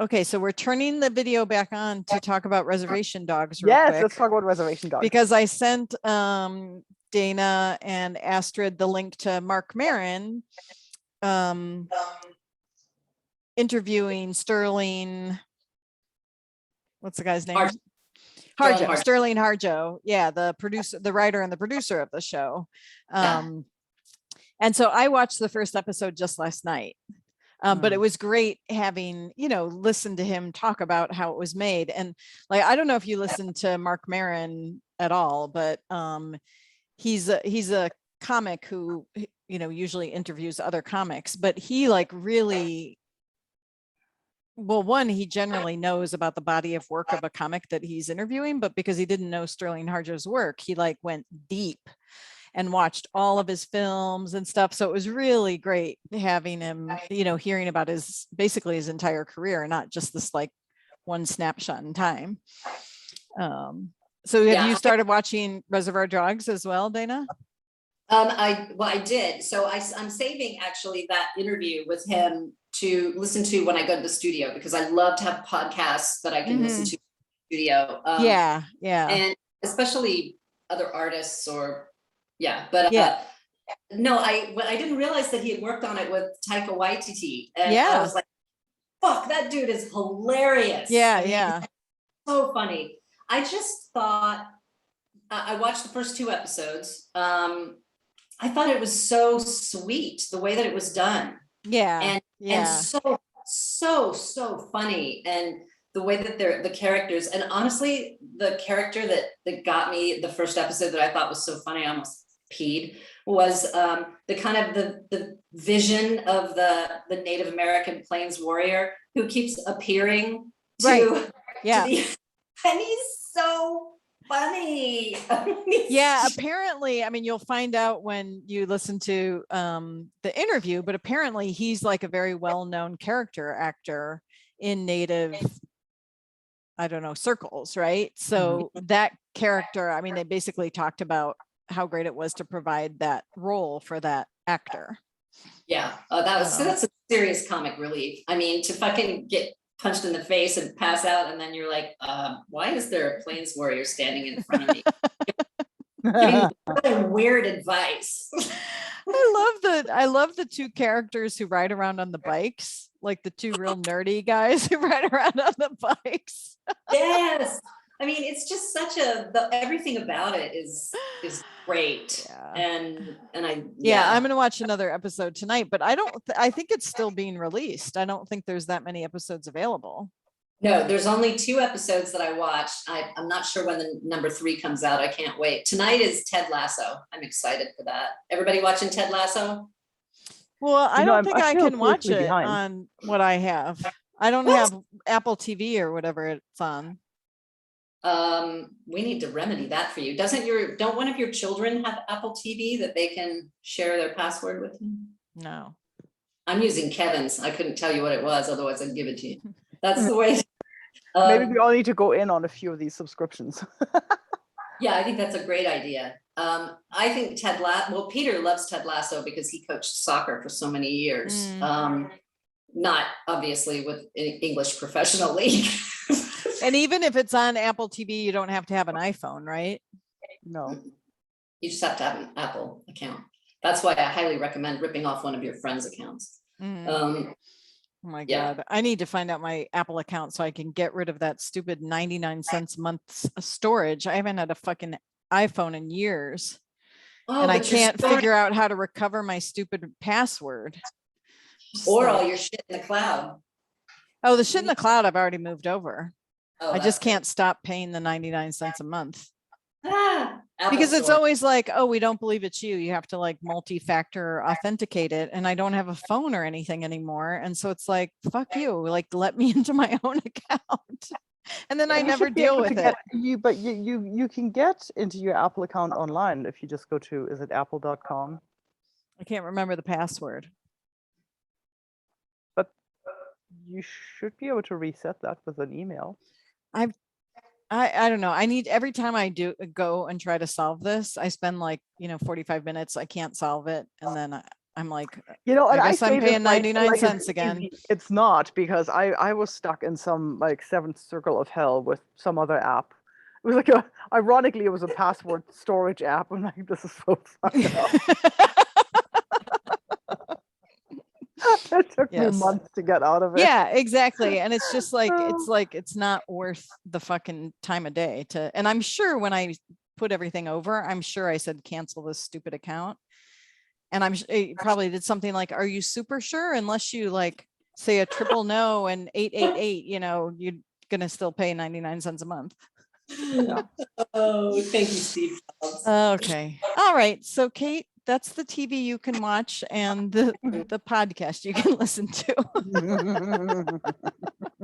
Okay, so we're turning the video back on to talk about Reservation Dogs real Yes, quick, let's talk about Reservation Dogs. because I sent Dana and Astrid the link to Mark Maron interviewing Sterling. What's the guy's name? Harjo. Sterling Harjo. Yeah, the producer, the writer and the producer of the show. And so I watched the first episode just last night. But it was great having, listened to him talk about how it was made. And like, I don't know if you listened to Mark Maron at all, but he's a comic who, usually interviews other comics, but he like really, well, one, he generally knows about the body of work of a comic that he's interviewing, but because he didn't know Sterling Harjo's work, he like went deep and watched all of his films and stuff. So it was really great having him, hearing about basically his entire career, not just this like one snapshot in time. So have you started watching Reservoir Dogs as well, Dana? I did. So I'm saving actually that interview with him to listen to when I go to the studio, because I love to have podcasts that I can listen to in the studio. Yeah. And especially other artists no, I didn't realize that he had worked on it with Taika Waititi. And I was like, fuck, that dude is hilarious. Yeah. So funny. I just thought, I watched the first 2 episodes. I thought it was so sweet, the way that it was done. And so funny. And the way that they're the characters, and honestly, the character that got me the first episode that I thought was so funny, I almost peed, was the kind of the vision of the Native American Plains warrior who keeps appearing to and he's so funny. Apparently, I mean, you'll find out when you listen to the interview, but apparently he's like a very well-known character actor in Native, I don't know, circles, right? So that character, I mean, they basically talked about how great it was to provide that role for that actor. That's a serious comic relief. I mean, to fucking get punched in the face and pass out, and then you're like, why is there a Plains warrior standing in front of me? Giving weird advice. I love the 2 characters who ride around on the bikes, like the 2 real nerdy guys who ride around on the bikes. Yes. I mean, it's just such everything about it is great. And I'm going to watch another episode tonight, but I think it's still being released. I don't think there's that many episodes available. No, there's only 2 episodes that I watched. I'm not sure when the number 3 comes out. I can't wait. Tonight is Ted Lasso. I'm excited for that. Everybody watching Ted Lasso? Well, I don't think I can watch it on what I have. I don't have Apple TV or whatever it's on. We need to remedy that for you. Don't one of your children have Apple TV that they can share their password with you? No. I'm using Kevin's. I couldn't tell you what it was, otherwise I'd give it to you. That's the way. Maybe we all need to go in on a few of these subscriptions. Yeah, I think that's a great idea. I think Peter loves Ted Lasso because he coached soccer for so many years. Not obviously with an English professional league. And even if it's on Apple TV, you don't have to have an iPhone, right? No. You just have to have an Apple account. That's why I highly recommend ripping off one of your friends' accounts. Oh my God. I need to find out my Apple account so I can get rid of that stupid 99 cents a month storage. I haven't had a fucking iPhone in years. And I can't figure out how to recover my stupid password. Or all your shit in the cloud. Oh, the shit in the cloud I've already moved over. I just can't stop paying the 99 cents a month. Because it's always like, oh, we don't believe it's you. You have to like multi-factor authenticate it. And I don't have a phone or anything anymore. And so it's like, fuck you, like, let me into my own account. And then I never deal with it. But you can get into your Apple account online if you just go to, is it apple.com? I can't remember the password. But you should be able to reset that with an email. I don't know. I need, every time I go and try to solve this, I spend like, 45 minutes. I can't solve it. And then I'm like, You know, I and I guess I'm say this paying like 99 it's cents again. easy. It's not, because I was stuck in some like seventh circle of hell with some other app. It was like ironically, it was a password storage app. I'm like, this is so fucked up. It took me Yes. months to get out of it. Yeah, exactly. And it's just like, it's not worth the fucking time of day to, and I'm sure when I put everything over, I'm sure I said, cancel this stupid account. And it probably did something like, are you super sure? Unless you like say a triple no and 888, you're going to still pay 99 cents a month. Oh, thank you, Steve. Okay. All right. So Kate, that's the TV you can watch and the podcast you can listen to.